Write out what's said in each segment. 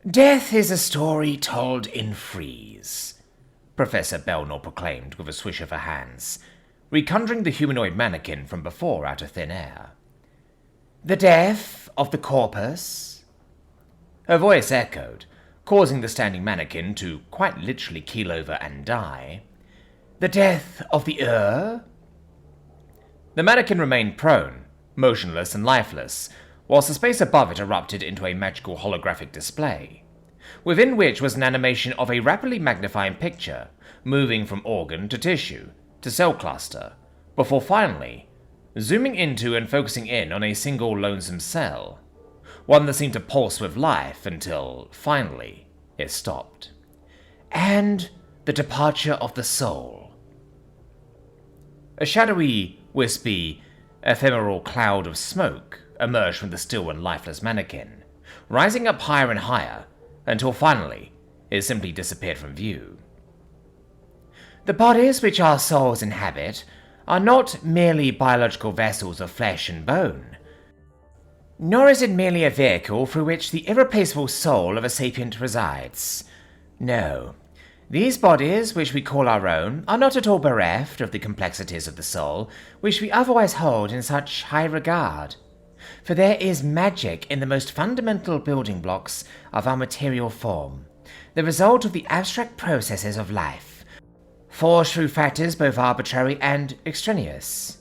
Death is a story told in freeze, Professor Belnor proclaimed with a swish of her hands, reconjuring the humanoid mannequin from before out of thin air. The death of the corpus? Her voice echoed, causing the standing mannequin to quite literally keel over and die. The death of the The mannequin remained prone, motionless and lifeless, whilst the space above it erupted into a magical holographic display, within which was an animation of a rapidly magnifying picture, moving from organ to tissue to cell cluster, before finally zooming into and focusing in on a single lonesome cell, one that seemed to pulse with life until, finally, it stopped. And the departure of the soul. A shadowy, wispy, ephemeral cloud of smoke emerged from the still and lifeless mannequin, rising up higher and higher, until finally it simply disappeared from view. The bodies which our souls inhabit are not merely biological vessels of flesh and bone, nor is it merely a vehicle through which the irreplaceable soul of a sapient resides. No, these bodies, which we call our own, are not at all bereft of the complexities of the soul, which we otherwise hold in such high regard. For there is magic in the most fundamental building blocks of our material form, the result of the abstract processes of life, forged through factors both arbitrary and extraneous.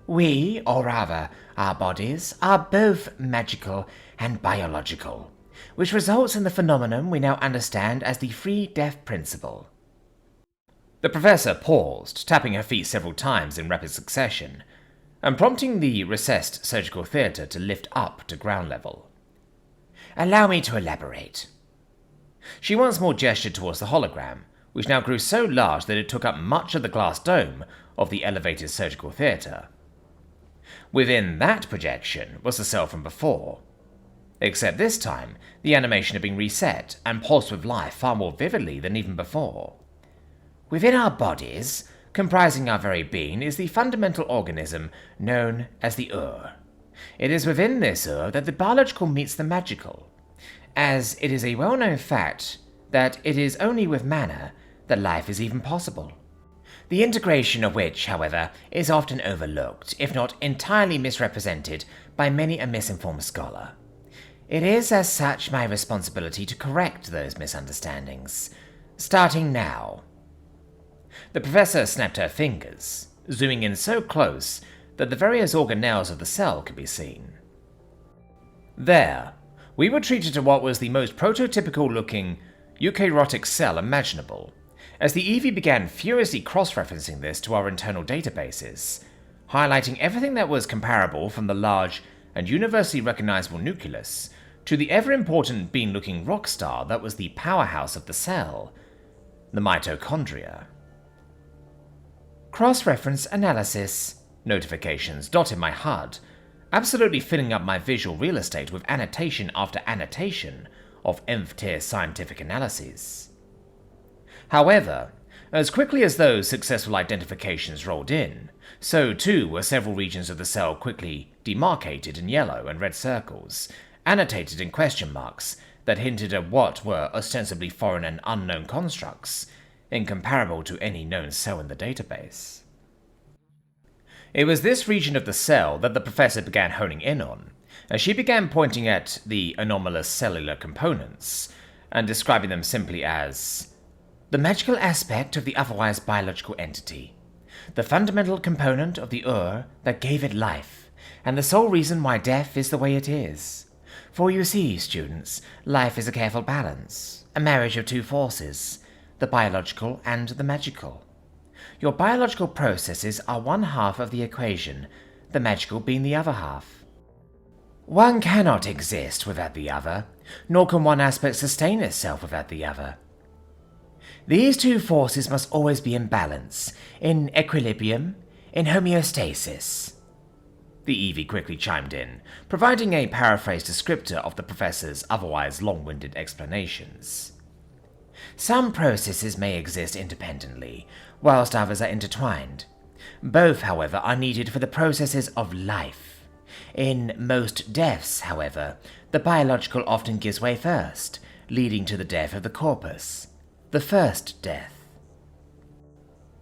We, or rather, our bodies, are both magical and biological, which results in the phenomenon we now understand as the free death principle. The professor paused, tapping her feet several times in rapid succession, and prompting the recessed surgical theatre to lift up to ground level. Allow me to elaborate. She once more gestured towards the hologram, which now grew so large that it took up much of the glass dome of the elevated surgical theatre. Within that projection was the cell from before, except this time the animation had been reset and pulsed with life far more vividly than even before. Within our bodies, comprising our very being, is the fundamental organism known as the It is within this that the biological meets the magical, as it is a well-known fact that it is only with matter that life is even possible. The integration of which, however, is often overlooked, if not entirely misrepresented, by many a misinformed scholar. It is as such my responsibility to correct those misunderstandings, starting now. The professor snapped her fingers, zooming in so close that the various organelles of the cell could be seen. There, we were treated to what was the most prototypical-looking eukaryotic cell imaginable, as the Eevee began furiously cross-referencing this to our internal databases, highlighting everything that was comparable from the large and universally recognizable nucleus to the ever-important bean-looking rock star that was the powerhouse of the cell, the mitochondria. Cross-reference analysis, notifications dotted my HUD, absolutely filling up my visual real estate with annotation after annotation of nth-tier scientific analyses. However, as quickly as those successful identifications rolled in, so too were several regions of the cell quickly demarcated in yellow and red circles, annotated in question marks that hinted at what were ostensibly foreign and unknown constructs, incomparable to any known cell in the database. It was this region of the cell that the professor began honing in on, as she began pointing at the anomalous cellular components, and describing them simply as the magical aspect of the otherwise biological entity, the fundamental component of the that gave it life, and the sole reason why death is the way it is. For you see, students, life is a careful balance, a marriage of two forces, the biological and the magical. Your biological processes are one half of the equation, the magical being the other half. One cannot exist without the other, nor can one aspect sustain itself without the other. These two forces must always be in balance, in equilibrium, in homeostasis. The Eevee quickly chimed in, providing a paraphrased descriptor of the professor's otherwise long-winded explanations. Some processes may exist independently, whilst others are intertwined. Both, however, are needed for the processes of life. In most deaths, however, the biological often gives way first, leading to the death of the corpus, the first death.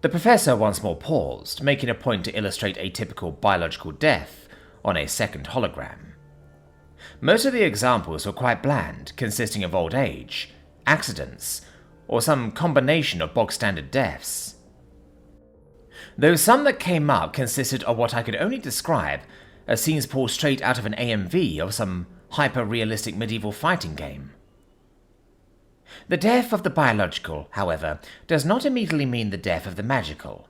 The professor once more paused, making a point to illustrate a typical biological death on a second hologram. Most of the examples were quite bland, consisting of old age, accidents, or some combination of bog-standard deaths. Though some that came up consisted of what I could only describe as scenes pulled straight out of an AMV of some hyper-realistic medieval fighting game. The death of the biological, however, does not immediately mean the death of the magical.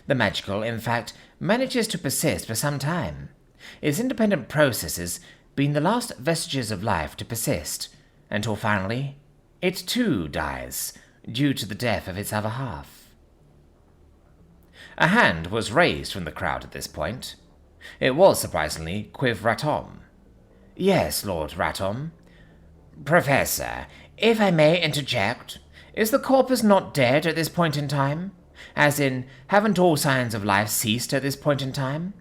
The magical, in fact, manages to persist for some time, its independent processes being the last vestiges of life to persist, until finally, it too dies, due to the death of its other half. A hand was raised from the crowd at this point. It was, surprisingly, Quiv Ratom. "Yes, Lord Ratom." "Professor, if I may interject, is the corpus not dead at this point in time? As in, haven't all signs of life ceased at this point in time?"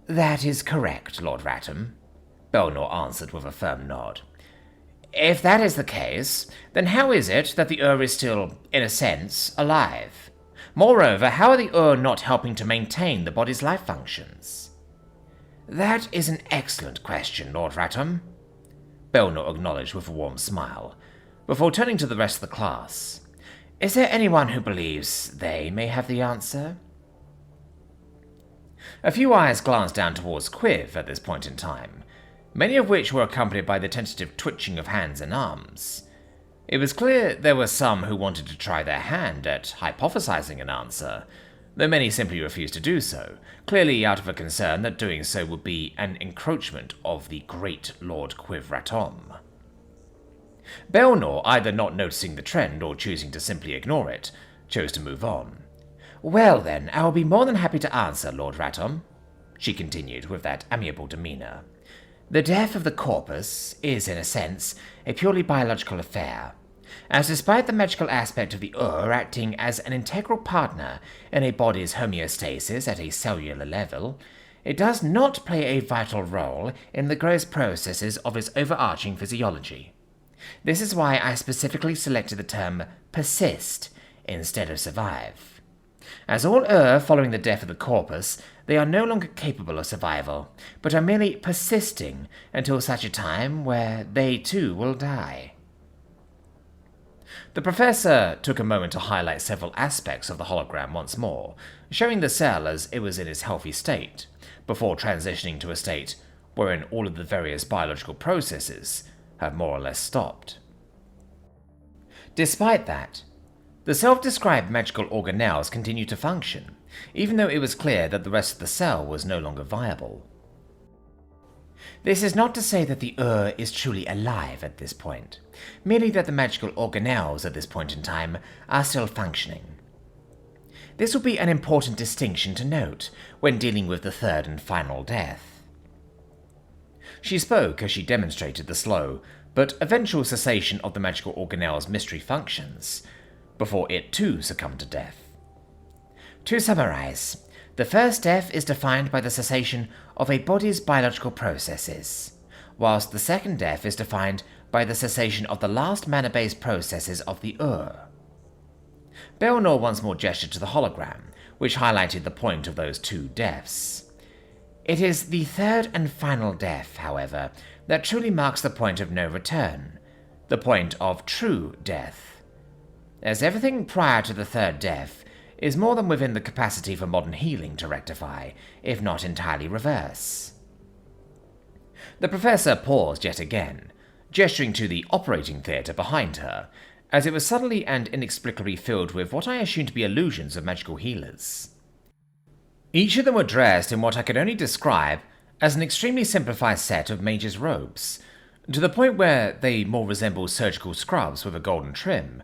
"That is correct, Lord Ratom," Belnor answered with a firm nod. "If that is the case, then how is it that the is still, in a sense, alive? Moreover, how are the not helping to maintain the body's life functions?" "That is an excellent question, Lord Ratom," Belnor acknowledged with a warm smile, before turning to the rest of the class. "Is there anyone who believes they may have the answer?" A few eyes glanced down towards Quiv at this point in time, many of which were accompanied by the tentative twitching of hands and arms. It was clear there were some who wanted to try their hand at hypothesizing an answer, though many simply refused to do so, clearly out of a concern that doing so would be an encroachment of the great Lord Quiv Ratom. Belnor, either not noticing the trend or choosing to simply ignore it, chose to move on. "Well then, I will be more than happy to answer, Lord Ratom," she continued with that amiable demeanor. "The death of the corpus is, in a sense, a purely biological affair, as despite the magical aspect of the acting as an integral partner in a body's homeostasis at a cellular level, it does not play a vital role in the gross processes of its overarching physiology. This is why I specifically selected the term persist instead of survive. As all following the death of the corpus, they are no longer capable of survival, but are merely persisting until such a time where they too will die." The professor took a moment to highlight several aspects of the hologram once more, showing the cell as it was in its healthy state, before transitioning to a state wherein all of the various biological processes have more or less stopped. Despite that, the self-described magical organelles continued to function, even though it was clear that the rest of the cell was no longer viable. This is not to say that the is truly alive at this point, merely that the magical organelles at this point in time are still functioning. This will be an important distinction to note when dealing with the third and final death. She spoke as she demonstrated the slow, but eventual cessation of the magical organelle's mystery functions, before it too succumbed to death. To summarize, the first death is defined by the cessation of a body's biological processes, whilst the second death is defined by the cessation of the last mana-based processes of the Belnor once more gestured to the hologram, which highlighted the point of those two deaths. It is the third and final death, however, that truly marks the point of no return, the point of true death, as everything prior to the third death is more than within the capacity for modern healing to rectify, if not entirely reverse. The professor paused yet again, gesturing to the operating theatre behind her, as it was suddenly and inexplicably filled with what I assumed to be illusions of magical healers. Each of them were dressed in what I could only describe as an extremely simplified set of mage's robes, to the point where they more resembled surgical scrubs with a golden trim,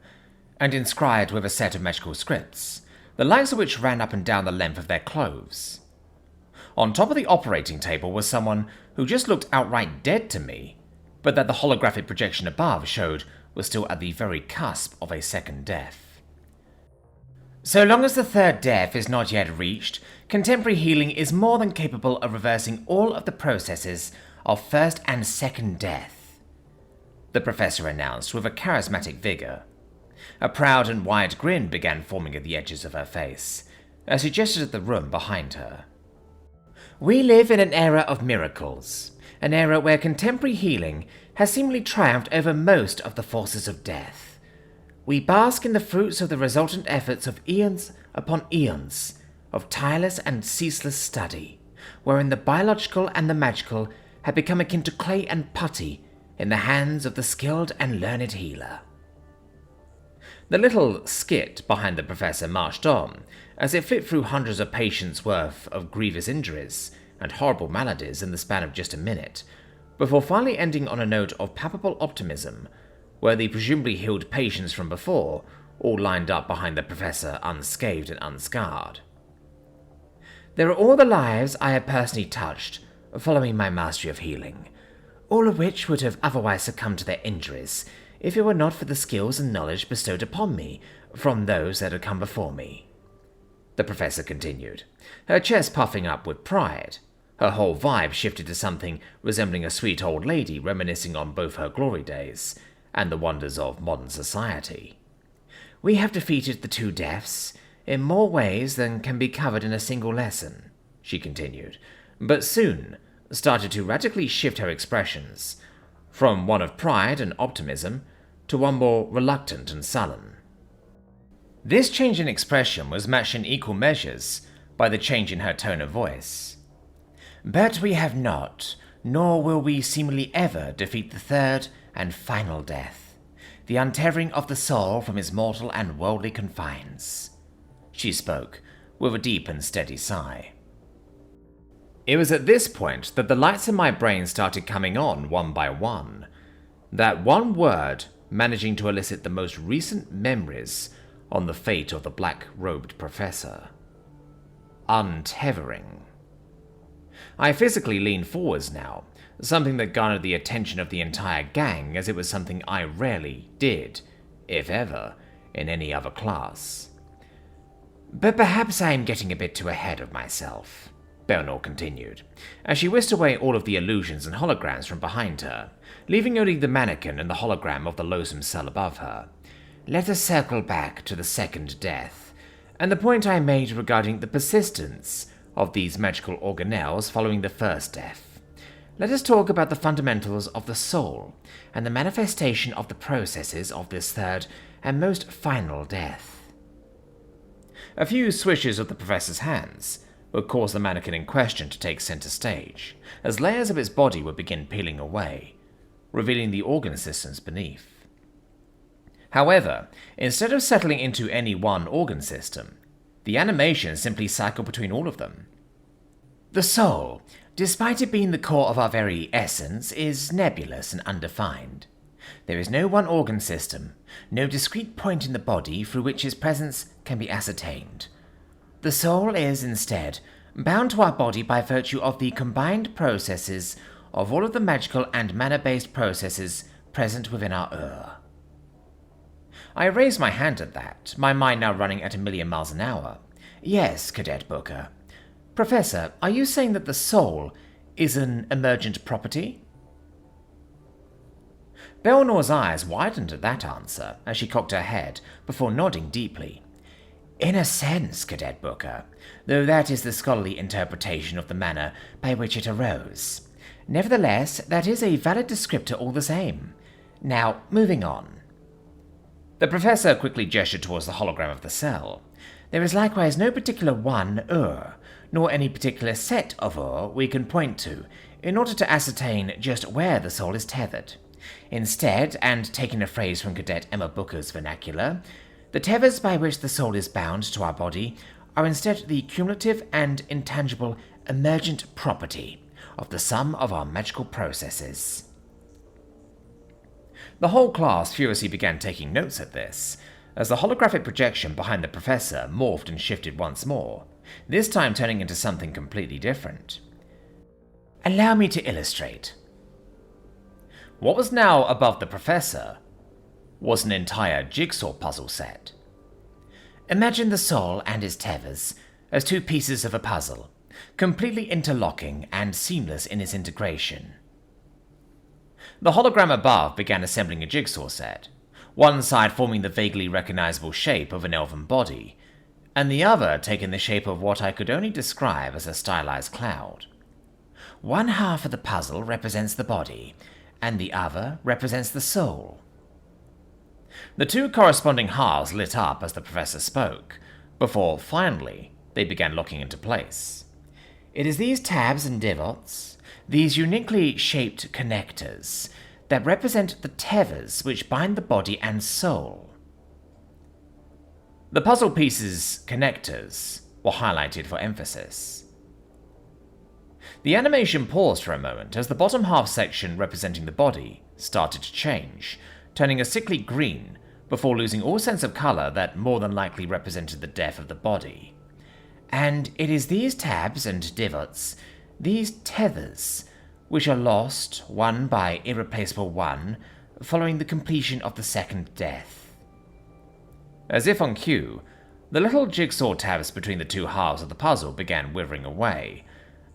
and inscribed with a set of magical scripts, the likes of which ran up and down the length of their clothes. On top of the operating table was someone who just looked outright dead to me, but that the holographic projection above showed was still at the very cusp of a second death. So long as the third death is not yet reached, contemporary healing is more than capable of reversing all of the processes of first and second death. the professor announced with a charismatic vigor. A proud and wide grin began forming at the edges of her face, as she gestured at the room behind her. We live in an era of miracles, an era where contemporary healing has seemingly triumphed over most of the forces of death. We bask in the fruits of the resultant efforts of eons upon eons of tireless and ceaseless study, wherein the biological and the magical have become akin to clay and putty in the hands of the skilled and learned healer. The little skit behind the professor marched on, as it flipped through hundreds of patients' worth of grievous injuries and horrible maladies in the span of just a minute, before finally ending on a note of palpable optimism, where the presumably healed patients from before all lined up behind the professor unscathed and unscarred. There are all the lives I have personally touched following my mastery of healing, all of which would have otherwise succumbed to their injuries if it were not for the skills and knowledge bestowed upon me from those that had come before me. The professor continued, her chest puffing up with pride. Her whole vibe shifted to something resembling a sweet old lady reminiscing on both her glory days and the wonders of modern society. We have defeated the two deaths in more ways than can be covered in a single lesson, she continued, but soon started to radically shift her expressions, from one of pride and optimism to one more reluctant and sullen. This change in expression was matched in equal measures by the change in her tone of voice. But we have not, nor will we seemingly ever defeat the third and final death, the untethering of the soul from its mortal and worldly confines. She spoke with a deep and steady sigh. It was at this point that the lights in my brain started coming on one by one, that one word managing to elicit the most recent memories on the fate of the black-robed professor. Untethering. I physically leaned forwards now, something that garnered the attention of the entire gang, as it was something I rarely did, if ever, in any other class. But perhaps I am getting a bit too ahead of myself, Belnor continued, as she whisked away all of the illusions and holograms from behind her, leaving only the mannequin and the hologram of the loathsome cell above her. Let us circle back to the second death, and the point I made regarding the persistence of these magical organelles following the first death. Let us talk about the fundamentals of the soul, and the manifestation of the processes of this third and most final death. A few swishes of the professor's hands would cause the mannequin in question to take center stage, as layers of its body would begin peeling away, revealing the organ systems beneath. However, instead of settling into any one organ system, the animation simply cycled between all of them. The soul, despite it being the core of our very essence, is nebulous and undefined. There is no one organ system, no discrete point in the body through which its presence can be ascertained. The soul is, instead, bound to our body by virtue of the combined processes of all of the magical and mana-based processes present within our I raised my hand at that, my mind now running at 1,000,000 miles an hour. Yes, Cadet Booker. Professor, are you saying that the soul is an emergent property? Belnor's eyes widened at that answer as she cocked her head before nodding deeply. In a sense, Cadet Booker, though that is the scholarly interpretation of the manner by which it arose. Nevertheless, that is a valid descriptor all the same. Now, moving on. The professor quickly gestured towards the hologram of the cell. There is likewise no particular one nor any particular set of we can point to in order to ascertain just where the soul is tethered. Instead, and taking a phrase from Cadet Emma Booker's vernacular, the tethers by which the soul is bound to our body are instead the cumulative and intangible emergent property of the sum of our magical processes. The whole class furiously began taking notes at this, as the holographic projection behind the professor morphed and shifted once more, this time turning into something completely different. Allow me to illustrate. What was now above the professor was an entire jigsaw puzzle set. Imagine the soul and its tethers as two pieces of a puzzle, completely interlocking and seamless in its integration. The hologram above began assembling a jigsaw set, one side forming the vaguely recognizable shape of an elven body, and the other taking the shape of what I could only describe as a stylized cloud. One half of the puzzle represents the body, and the other represents the soul. The two corresponding halves lit up as the professor spoke, before, finally, they began locking into place. It is these tabs and divots, these uniquely shaped connectors, that represent the tethers which bind the body and soul. The puzzle piece's connectors were highlighted for emphasis. The animation paused for a moment as the bottom half section representing the body started to change, turning a sickly green before losing all sense of color that more than likely represented the death of the body. And it is these tabs and divots, these tethers, which are lost one by irreplaceable one following the completion of the second death. As if on cue, the little jigsaw tabs between the two halves of the puzzle began withering away,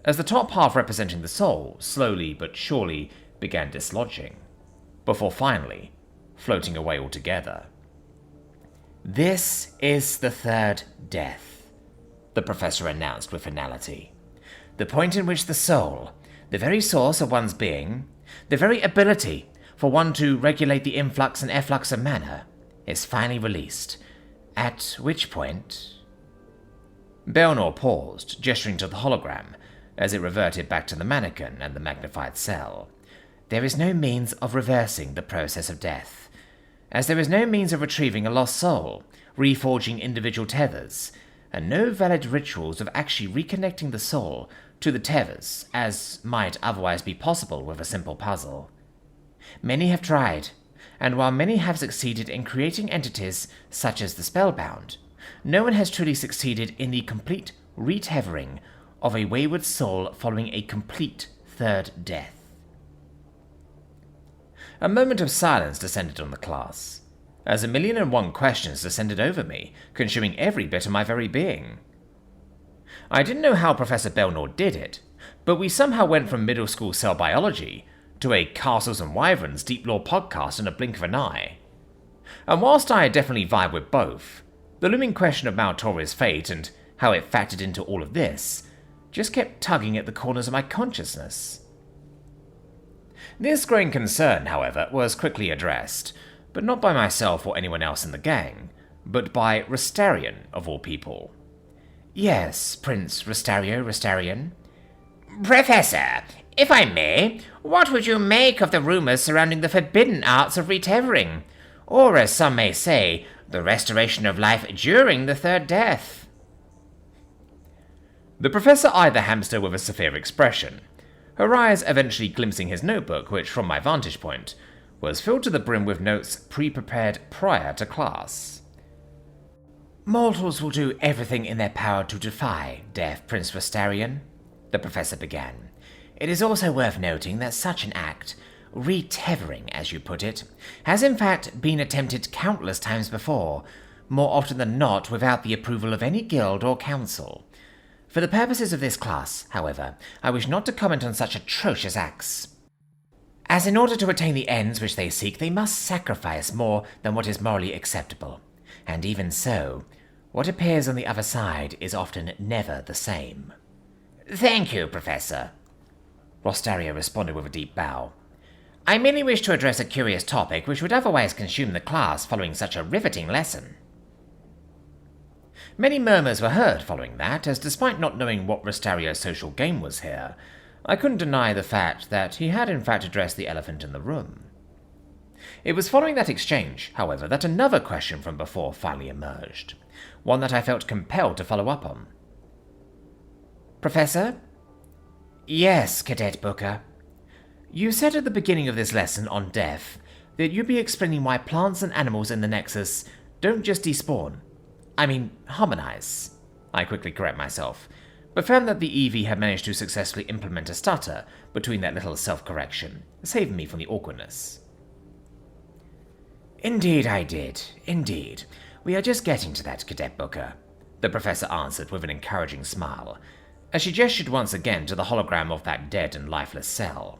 as the top half representing the soul slowly but surely began dislodging, before finally floating away altogether. "This is the third death," the professor announced with finality. "The point in which the soul, the very source of one's being, the very ability for one to regulate the influx and efflux of mana, is finally released, at which point—" Belnor paused, gesturing to the hologram, as it reverted back to the mannequin and the magnified cell. "There is no means of reversing the process of death, as there is no means of retrieving a lost soul, reforging individual tethers, and no valid rituals of actually reconnecting the soul to the tethers, as might otherwise be possible with a simple puzzle. Many have tried, and while many have succeeded in creating entities such as the spellbound, no one has truly succeeded in the complete retethering of a wayward soul following a complete third death." A moment of silence descended on the class, as 1,000,001 questions descended over me, consuming every bit of my very being. I didn't know how Professor Belnor did it, but we somehow went from middle school cell biology to a Castles and Wyverns deep lore podcast in a blink of an eye. And whilst I definitely vibe with both, the looming question of Maltoria's fate and how it factored into all of this just kept tugging at the corners of my consciousness. This growing concern, however, was quickly addressed, but not by myself or anyone else in the gang, but by Restarian, of all people. "Yes, Prince Restarian." "Professor, if I may, what would you make of the rumors surrounding the forbidden arts of retethering, or as some may say, the restoration of life during the third death?" The professor eyed the hamster with a severe expression, her eyes eventually glimpsing his notebook, which, from my vantage point, was filled to the brim with notes pre-prepared prior to class. "Mortals will do everything in their power to defy death, Prince Restarian," the professor began. "It is also worth noting that such an act, retethering as you put it, has in fact been attempted countless times before, more often than not without the approval of any guild or council. For the purposes of this class, however, I wish not to comment on such atrocious acts, as in order to attain the ends which they seek, they must sacrifice more than what is morally acceptable. And even so, what appears on the other side is often never the same." "Thank you, Professor," Rostaria responded with a deep bow. "I merely wish to address a curious topic which would otherwise consume the class following such a riveting lesson." Many murmurs were heard following that, as despite not knowing what Rostario's social game was here, I couldn't deny the fact that he had in fact addressed the elephant in the room. It was following that exchange, however, that another question from before finally emerged, one that I felt compelled to follow up on. "Professor?" "Yes, Cadet Booker. You said at the beginning of this lesson on death that you'd be explaining why plants and animals in the Nexus don't just despawn. Harmonize." I quickly correct myself, but found that the EV had managed to successfully implement a stutter between that little self-correction, saving me from the awkwardness. "Indeed I did, indeed. We are just getting to that, Cadet Booker," the professor answered with an encouraging smile, as she gestured once again to the hologram of that dead and lifeless cell.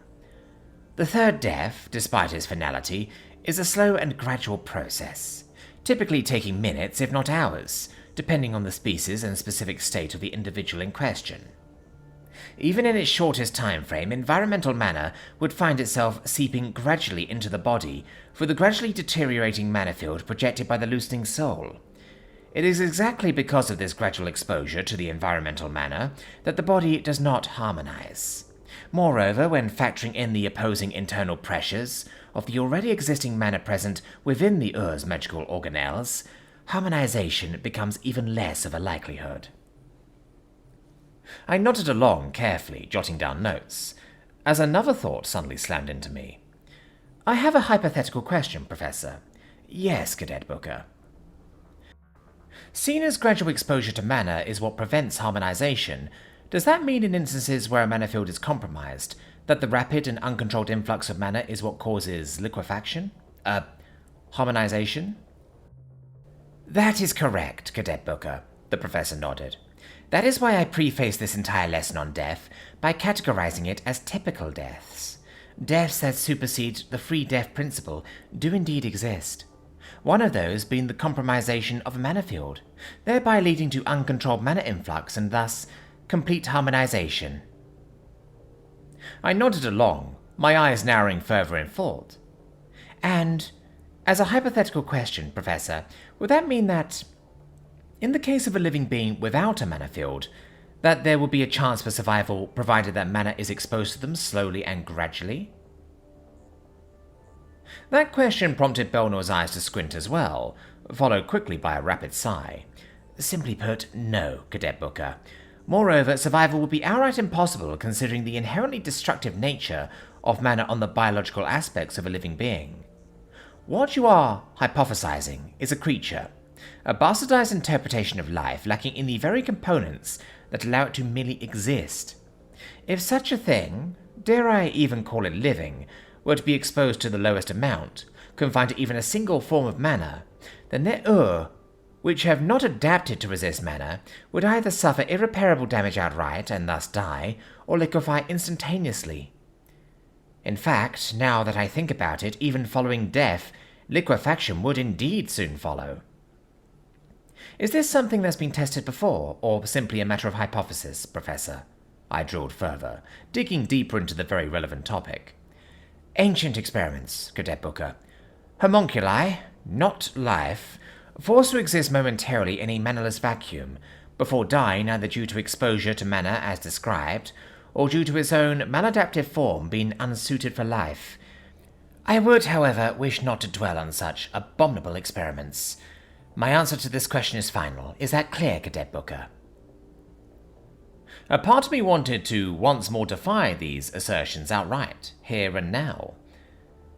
The third death, despite its finality, is a slow and gradual process, typically taking minutes if not hours, depending on the species and specific state of the individual in question. Even in its shortest time frame, environmental mana would find itself seeping gradually into the body through the gradually deteriorating mana field projected by the loosening soul. It is exactly because of this gradual exposure to the environmental mana that the body does not harmonize. Moreover, when factoring in the opposing internal pressures of the already existing mana present within the Ur's magical organelles, harmonization becomes even less of a likelihood. I nodded along carefully, jotting down notes, as another thought suddenly slammed into me. I have a hypothetical question, Professor. Yes, Cadet Booker. Seen as gradual exposure to mana is what prevents harmonization, does that mean in instances where a mana field is compromised, that the rapid and uncontrolled influx of mana is what causes liquefaction? Harmonization? That is correct, Cadet Booker, the Professor nodded. That is why I prefaced this entire lesson on death by categorizing it as typical deaths. Deaths that supersede the free death principle do indeed exist. One of those being the compromisation of a mana field, thereby leading to uncontrolled mana influx and thus complete harmonization. I nodded along, my eyes narrowing further in thought. And, as a hypothetical question, Professor, would that mean that, in the case of a living being without a mana field, that there will be a chance for survival provided that mana is exposed to them slowly and gradually? That question prompted Belnor's eyes to squint as well, followed quickly by a rapid sigh. Simply put, no, Cadet Booker. Moreover, survival would be outright impossible considering the inherently destructive nature of mana on the biological aspects of a living being. What you are hypothesizing is a creature, a bastardized interpretation of life lacking in the very components that allow it to merely exist. If such a thing, dare I even call it living, were to be exposed to the lowest amount, confined to even a single form of mana, then their which have not adapted to resist mana, would either suffer irreparable damage outright and thus die, or liquefy instantaneously. In fact, now that I think about it, even following death, liquefaction would indeed soon follow. Is this something that's been tested before, or simply a matter of hypothesis, Professor? I drilled further, digging deeper into the very relevant topic. Ancient experiments, Cadet Booker. Homunculi, not life, forced to exist momentarily in a manaless vacuum, before dying either due to exposure to mana as described, or due to its own maladaptive form being unsuited for life. I would, however, wish not to dwell on such abominable experiments. My answer to this question is final. Is that clear, Cadet Booker? A part of me wanted to once more defy these assertions outright, here and now.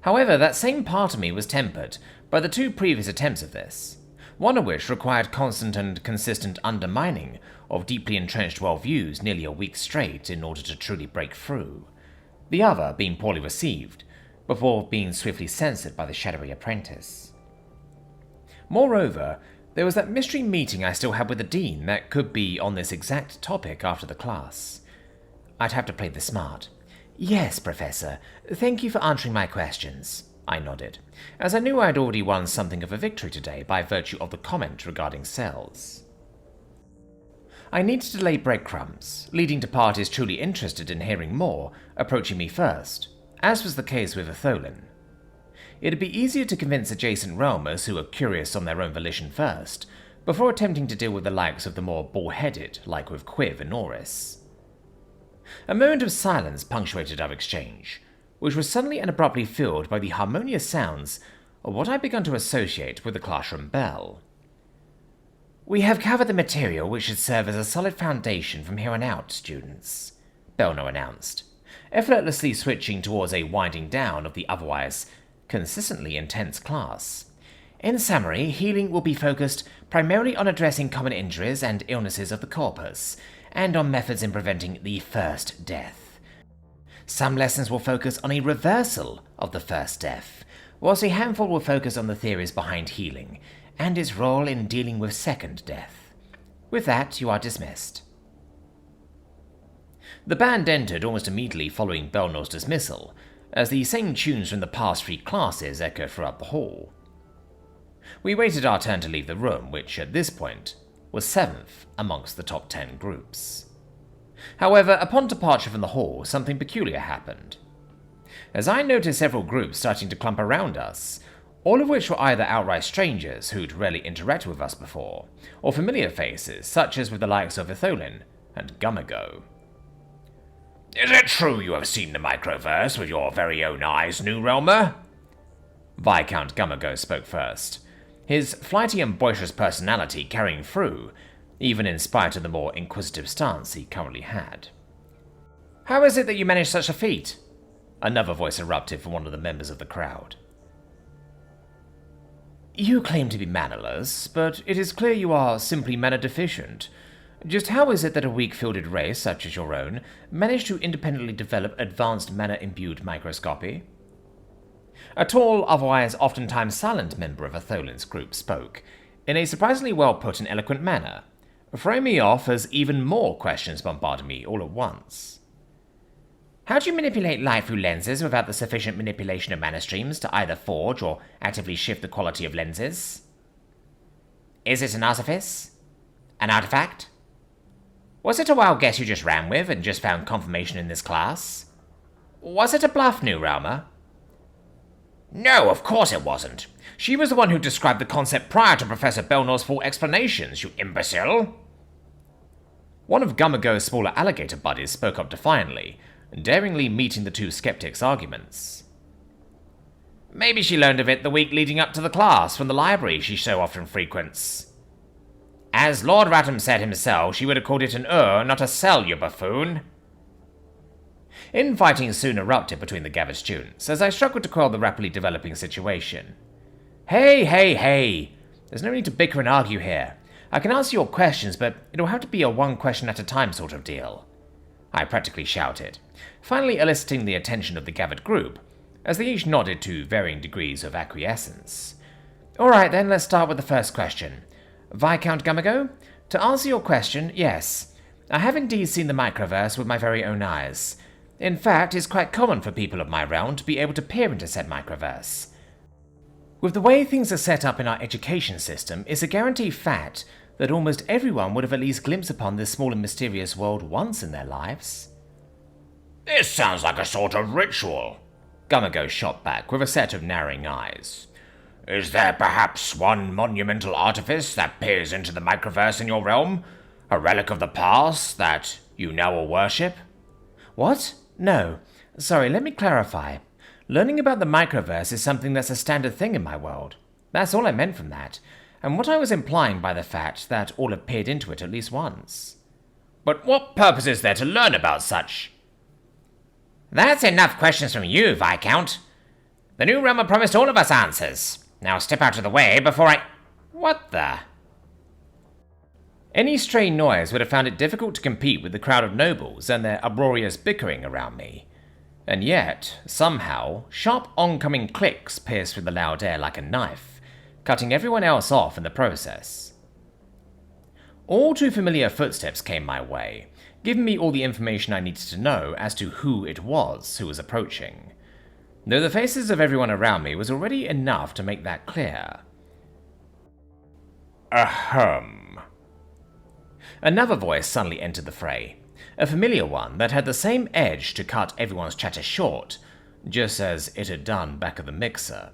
However, that same part of me was tempered by the two previous attempts of this, one of which required constant and consistent undermining of deeply entrenched worldviews nearly a week straight in order to truly break through, the other being poorly received, before being swiftly censored by the shadowy apprentice. Moreover, there was that mystery meeting I still had with the Dean that could be on this exact topic after the class. I'd have to play the smart. Yes, Professor, thank you for answering my questions, I nodded, as I knew I had already won something of a victory today by virtue of the comment regarding cells. I needed to lay breadcrumbs, leading to parties truly interested in hearing more, approaching me first, as was the case with Atholin. It'd be easier to convince adjacent realmers who were curious on their own volition first, before attempting to deal with the likes of the more bull-headed, like with Quiv and Oris. A moment of silence punctuated our exchange, which was suddenly and abruptly filled by the harmonious sounds of what I had begun to associate with the classroom bell. We have covered the material which should serve as a solid foundation from here on out, students, Belno announced, effortlessly switching towards a winding down of the otherwise consistently intense class. In summary, healing will be focused primarily on addressing common injuries and illnesses of the corpus, and on methods in preventing the first death. Some lessons will focus on a reversal of the first death, whilst a handful will focus on the theories behind healing, and its role in dealing with second death. With that, you are dismissed. The band entered almost immediately following Belnor's dismissal, as the same tunes from the past 3 classes echoed throughout the hall. We waited our turn to leave the room, which at this point was 7th amongst the top 10 groups. However, upon departure from the hall, something peculiar happened. As I noticed several groups starting to clump around us, all of which were either outright strangers who'd rarely interacted with us before, or familiar faces, such as with the likes of Etholin and Gumago. Is it true you have seen the microverse with your very own eyes, New Realmer? Viscount Gumago spoke first, his flighty and boisterous personality carrying through, even in spite of the more inquisitive stance he currently had. How is it that you managed such a feat? Another voice erupted from one of the members of the crowd. You claim to be mannerless, but it is clear you are simply manner deficient. Just how is it that a weak-fielded race such as your own managed to independently develop advanced manner-imbued microscopy? A tall, otherwise oftentimes silent member of Etholin's group spoke, in a surprisingly well-put and eloquent manner, throwing me off as even more questions bombarded me all at once. How do you manipulate light through lenses without the sufficient manipulation of mana streams to either forge or actively shift the quality of lenses? Is it an artifice? An artifact? Was it a wild guess you just ran with and just found confirmation in this class? Was it a bluff, New Realmer? No, of course it wasn't. She was the one who described the concept prior to Professor Belnor's full explanations, you imbecile. One of Gumago's smaller alligator buddies spoke up defiantly, daringly meeting the 2 skeptics' arguments. Maybe she learned of it the week leading up to the class from the library she so often frequents. As Lord Ratham said himself, she would have called it an not a cell, you buffoon. Infighting soon erupted between the gathered students, as I struggled to quell the rapidly developing situation. Hey! There's no need to bicker and argue here. I can answer your questions, but it'll have to be a one question at a time sort of deal, I practically shouted, finally eliciting the attention of the gathered group, as they each nodded to varying degrees of acquiescence. Alright then, let's start with the first question. Viscount Gumago, to answer your question, yes, I have indeed seen the microverse with my very own eyes. In fact, it's quite common for people of my realm to be able to peer into said microverse. With the way things are set up in our education system, it's a guaranteed fact that almost everyone would have at least glimpsed upon this small and mysterious world once in their lives. This sounds like a sort of ritual, Gumago shot back with a set of narrowing eyes. Is there perhaps one monumental artifice that peers into the microverse in your realm? A relic of the past that you now all worship? What? No. Sorry, let me clarify. Learning about the microverse is something that's a standard thing in my world. That's all I meant from that, and what I was implying by the fact that all have peered into it at least once. But what purpose is there to learn about such? That's enough questions from you, Viscount. The New Realmer promised all of us answers. Now step out of the way before I... What the... Any stray noise would have found it difficult to compete with the crowd of nobles and their uproarious bickering around me. And yet, somehow, sharp oncoming clicks pierced through the loud air like a knife, cutting everyone else off in the process. All too familiar footsteps came my way, giving me all the information I needed to know as to who it was who was approaching, though the faces of everyone around me was already enough to make that clear. Ahem. Another voice suddenly entered the fray, a familiar one that had the same edge to cut everyone's chatter short, just as it had done back at the mixer.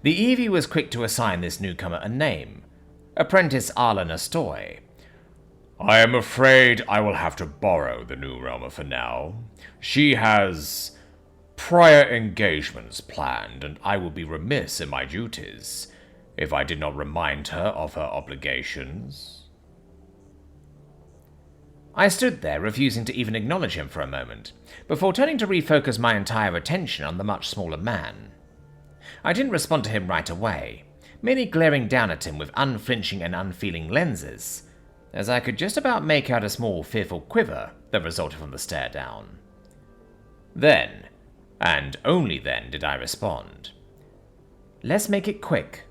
The Eevee was quick to assign this newcomer a name, Apprentice Arlen Astoy. I am afraid I will have to borrow the New Realmer for now. She has prior engagements planned, and I will be remiss in my duties if I did not remind her of her obligations. I stood there, refusing to even acknowledge him for a moment, before turning to refocus my entire attention on the much smaller man. I didn't respond to him right away, merely glaring down at him with unflinching and unfeeling lenses, as I could just about make out a small fearful quiver that resulted from the stare down. Then, and only then, did I respond. Let's make it quick.